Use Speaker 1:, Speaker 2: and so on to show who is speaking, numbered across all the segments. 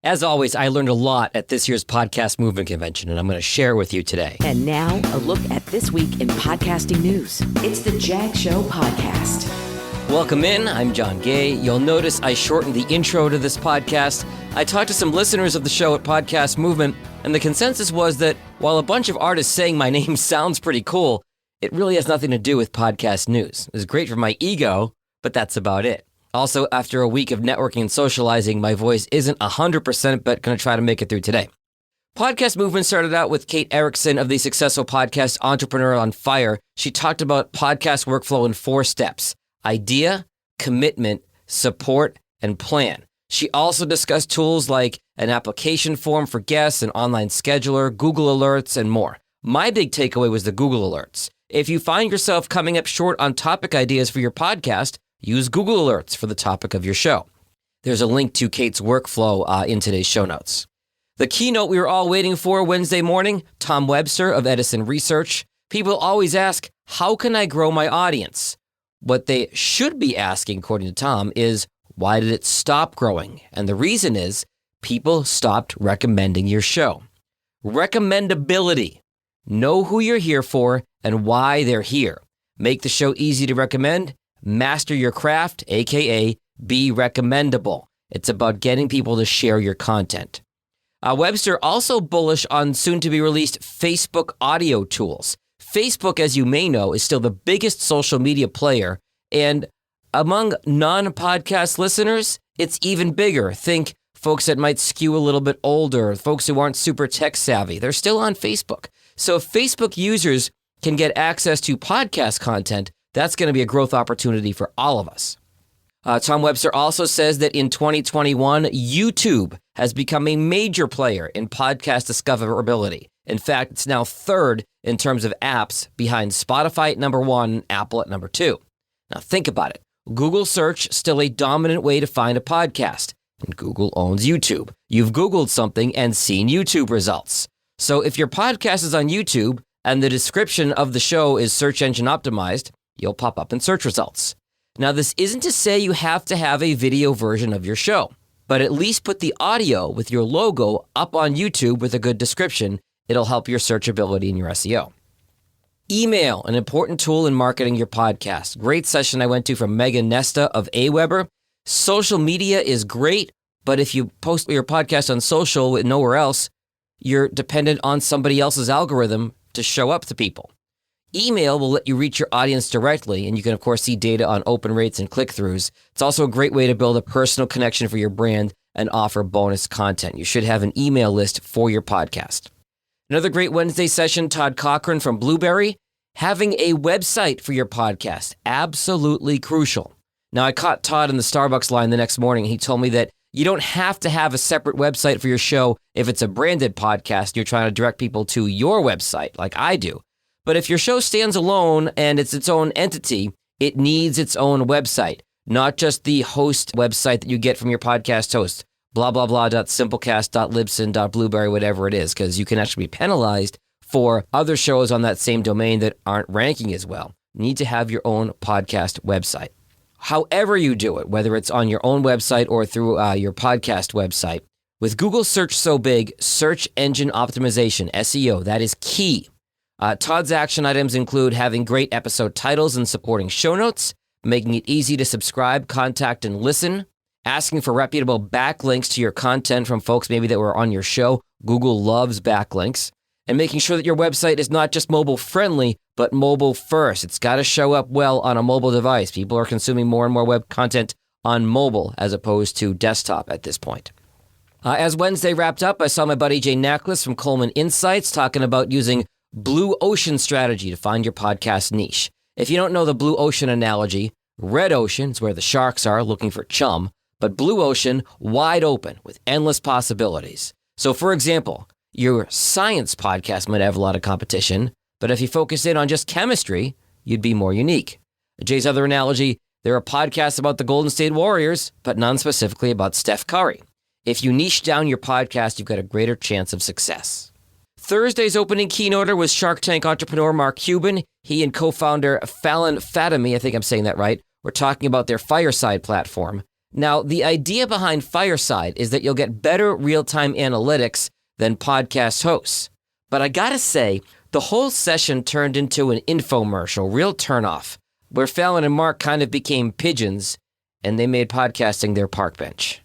Speaker 1: As always, I learned a lot at this year's Podcast Movement Convention, and I'm going to share with you today.
Speaker 2: And now, a look at this week in podcasting news. It's the Jag Show Podcast.
Speaker 1: Welcome in. I'm Jon Gay. You'll notice I shortened the intro to this podcast. I talked to some listeners of the show at Podcast Movement, and the consensus was that while a bunch of artists saying my name sounds pretty cool, it really has nothing to do with podcast news. It's great for my ego, but that's about it. Also, after a week of networking and socializing, my voice isn't 100%, but going to try to make it through today. Podcast Movement started out with Kate Erickson of the successful podcast Entrepreneur on Fire. She talked about podcast workflow in 4 steps: idea, commitment, support, and plan. She also discussed tools like an application form for guests, an online scheduler, Google Alerts, and more. My big takeaway was the Google Alerts. If you find yourself coming up short on topic ideas for your podcast, use Google Alerts for the topic of your show. There's a link to Kate's workflow in today's show notes. The keynote we were all waiting for Wednesday morning, Tom Webster of Edison Research. People always ask, how can I grow my audience? What they should be asking, according to Tom, is why did it stop growing? And the reason is people stopped recommending your show. Recommendability. Know who you're here for and why they're here. Make the show easy to recommend. Master your craft, aka be recommendable. It's about getting people to share your content. Webster also bullish on soon-to-be-released Facebook audio tools. Facebook, as you may know, is still the biggest social media player, and among non-podcast listeners, it's even bigger. Think folks that might skew a little bit older, folks who aren't super tech-savvy. They're still on Facebook. So if Facebook users can get access to podcast content, that's going to be a growth opportunity for all of us. Tom Webster also says that in 2021, YouTube has become a major player in podcast discoverability. In fact, it's now third in terms of apps behind Spotify at number 1, Apple at number 2. Now think about it. Google search still a dominant way to find a podcast, and Google owns YouTube. You've Googled something and seen YouTube results. So if your podcast is on YouTube and the description of the show is search engine optimized, you'll pop up in search results. Now, this isn't to say you have to have a video version of your show, but at least put the audio with your logo up on YouTube with a good description. It'll help your searchability and your SEO. Email, an important tool in marketing your podcast. Great session I went to from Megan Nesta of Aweber. Social media is great, but if you post your podcast on social with nowhere else, you're dependent on somebody else's algorithm to show up to people. Email will let you reach your audience directly, and you can, of course, see data on open rates and click-throughs. It's also a great way to build a personal connection for your brand and offer bonus content. You should have an email list for your podcast. Another great Wednesday session, Todd Cochran from Blueberry. Having a website for your podcast, absolutely crucial. Now, I caught Todd in the Starbucks line the next morning. He told me that you don't have to have a separate website for your show if it's a branded podcast and you're trying to direct people to your website like I do. But if your show stands alone and it's its own entity, it needs its own website, not just the host website that you get from your podcast host, blah, blah, blah.simplecast.libsyn.blueberry, whatever it is, because you can actually be penalized for other shows on that same domain that aren't ranking as well. You need to have your own podcast website. However you do it, whether it's on your own website or through your podcast website, with Google search so big, search engine optimization, SEO, that is key. Todd's action items include having great episode titles and supporting show notes, making it easy to subscribe, contact, and listen, asking for reputable backlinks to your content from folks maybe that were on your show. Google loves backlinks. And making sure that your website is not just mobile friendly, but mobile first. It's got to show up well on a mobile device. People are consuming more and more web content on mobile as opposed to desktop at this point. As Wednesday wrapped up, I saw my buddy Jay Nacklis from Coleman Insights talking about using blue ocean strategy to find your podcast niche. If you don't know the blue ocean analogy, red ocean is where the sharks are looking for chum, but blue ocean, wide open with endless possibilities. So for example, your science podcast might have a lot of competition, but if you focus in on just chemistry, you'd be more unique. Jay's other analogy, there are podcasts about the Golden State Warriors, but none specifically about Steph Curry. If you niche down your podcast, you've got a greater chance of success. Thursday's opening keynoter was Shark Tank entrepreneur Mark Cuban. He and co-founder Fallon Fatemi, I think I'm saying that right, were talking about their Fireside platform. Now, the idea behind Fireside is that you'll get better real-time analytics than podcast hosts. But I gotta say, the whole session turned into an infomercial, real turnoff, where Fallon and Mark kind of became pigeons, and they made podcasting their park bench.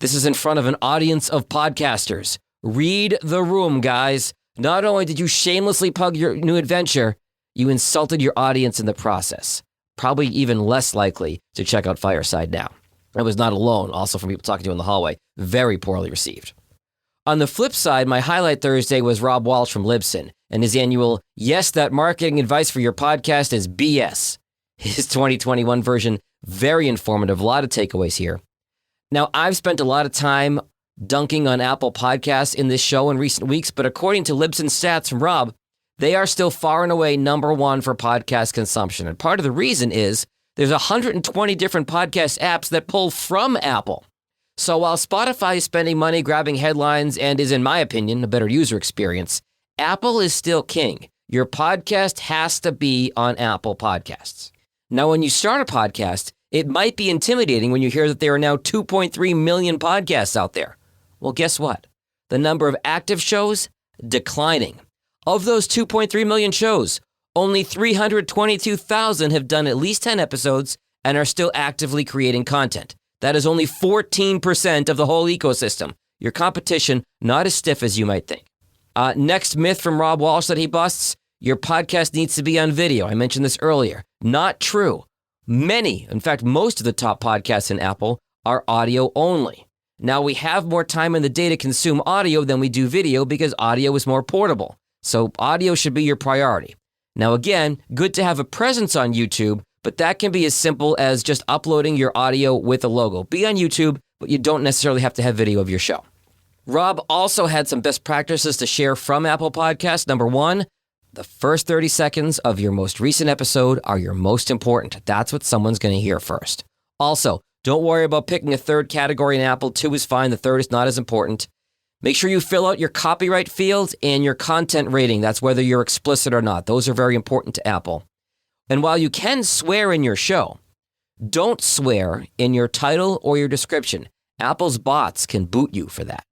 Speaker 1: This is in front of an audience of podcasters. Read the room, guys. Not only did you shamelessly plug your new adventure, you insulted your audience in the process. Probably even less likely to check out Fireside now. I was not alone, also from people talking to you in the hallway. Very poorly received. On the flip side, my highlight Thursday was Rob Walsh from Libsyn and his annual, "Yes, that marketing advice for your podcast is BS." His 2021 version, very informative, a lot of takeaways here. Now, I've spent a lot of time dunking on Apple Podcasts in this show in recent weeks, but according to Libsyn stats from Rob, they are still far and away number one for podcast consumption. And part of the reason is there's 120 different podcast apps that pull from Apple. So while Spotify is spending money grabbing headlines and is, in my opinion, a better user experience, Apple is still king. Your podcast has to be on Apple Podcasts. Now, when you start a podcast, it might be intimidating when you hear that there are now 2.3 million podcasts out there. Well, guess what? The number of active shows, declining. Of those 2.3 million shows, only 322,000 have done at least 10 episodes and are still actively creating content. That is only 14% of the whole ecosystem. Your competition, not as stiff as you might think. Next myth from Rob Walsh that he busts, your podcast needs to be on video. I mentioned this earlier. Not true. Many, in fact, most of the top podcasts in Apple are audio only. Now, we have more time in the day to consume audio than we do video because audio is more portable. So audio should be your priority. Now, again, good to have a presence on YouTube, but that can be as simple as just uploading your audio with a logo. Be on YouTube, but you don't necessarily have to have video of your show. Rob also had some best practices to share from Apple Podcasts. Number one, the first 30 seconds of your most recent episode are your most important. That's what someone's going to hear first. Also, don't worry about picking a third category in Apple. 2 is fine. The third is not as important. Make sure you fill out your copyright field and your content rating. That's whether you're explicit or not. Those are very important to Apple. And while you can swear in your show, don't swear in your title or your description. Apple's bots can boot you for that.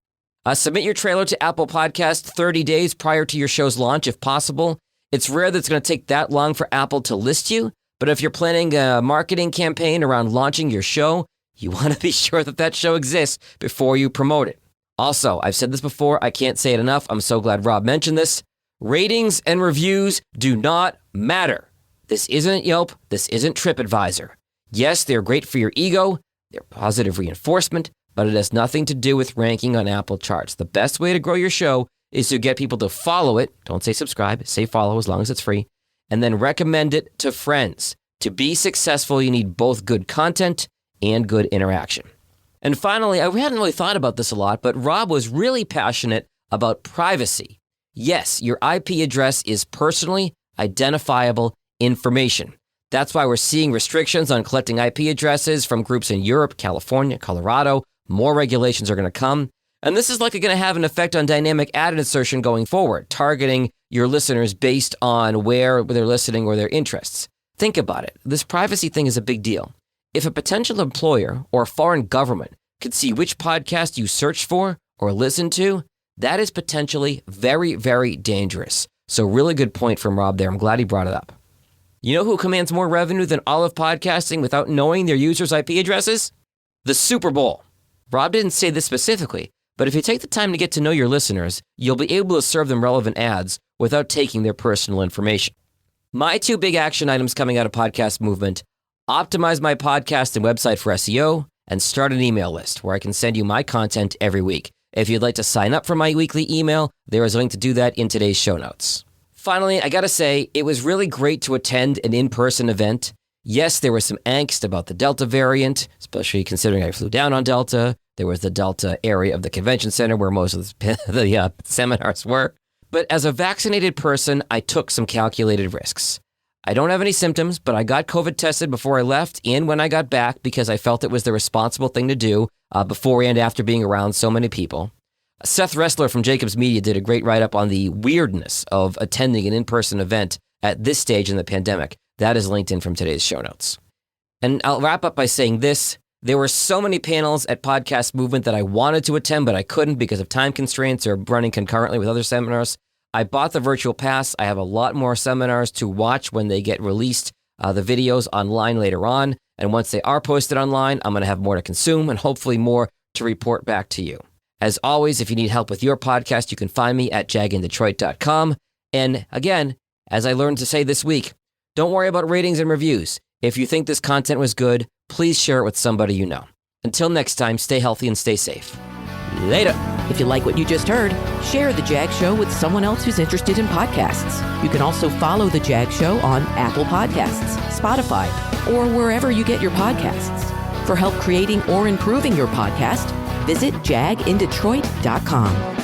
Speaker 1: Submit your trailer to Apple Podcast 30 days prior to your show's launch if possible. It's rare that it's going to take that long for Apple to list you, but if you're planning a marketing campaign around launching your show, you want to be sure that that show exists before you promote it. Also, I've said this before, I can't say it enough. I'm so glad Rob mentioned this. Ratings and reviews do not matter. This isn't Yelp. This isn't TripAdvisor. Yes, they're great for your ego. They're positive reinforcement, but it has nothing to do with ranking on Apple charts. The best way to grow your show is to get people to follow it. Don't say subscribe, say follow as long as it's free, and then recommend it to friends. To be successful, you need both good content and good interaction. And finally, I hadn't really thought about this a lot, but Rob was really passionate about privacy. Yes, your IP address is personally identifiable information. That's why we're seeing restrictions on collecting IP addresses from groups in Europe, California, Colorado. More regulations are going to come. And this is likely going to have an effect on dynamic ad insertion going forward, targeting your listeners based on where they're listening or their interests. Think about it. This privacy thing is a big deal. If a potential employer or a foreign government could see which podcast you search for or listen to, that is potentially very, very dangerous. So really good point from Rob there. I'm glad he brought it up. You know who commands more revenue than all of podcasting without knowing their users' IP addresses? The Super Bowl. Rob didn't say this specifically, but if you take the time to get to know your listeners, you'll be able to serve them relevant ads without taking their personal information. My 2 big action items coming out of Podcast Movement: optimize my podcast and website for SEO, and start an email list where I can send you my content every week. If you'd like to sign up for my weekly email, there is a link to do that in today's show notes. Finally, I gotta say, it was really great to attend an in-person event. Yes, there was some angst about the Delta variant, especially considering I flew down on Delta. There was the Delta area of the convention center where most of the seminars were. But as a vaccinated person, I took some calculated risks. I don't have any symptoms, but I got COVID tested before I left and when I got back because I felt it was the responsible thing to do before and after being around so many people. Seth Ressler from Jacobs Media did a great write-up on the weirdness of attending an in-person event at this stage in the pandemic. That is linked in from today's show notes. And I'll wrap up by saying this: There were so many panels at Podcast Movement that I wanted to attend, but I couldn't because of time constraints or running concurrently with other seminars. I bought the virtual pass. I have a lot more seminars to watch when they get released, the videos online later on. And once they are posted online, I'm going to have more to consume and hopefully more to report back to you. As always, if you need help with your podcast, you can find me at jagindetroit.com. And again, as I learned to say this week, don't worry about ratings and reviews. If you think this content was good, please share it with somebody you know. Until next time, stay healthy and stay safe. Later.
Speaker 2: If you like what you just heard, share The Jag Show with someone else who's interested in podcasts. You can also follow The Jag Show on Apple Podcasts, Spotify, or wherever you get your podcasts. For help creating or improving your podcast, visit jagindetroit.com.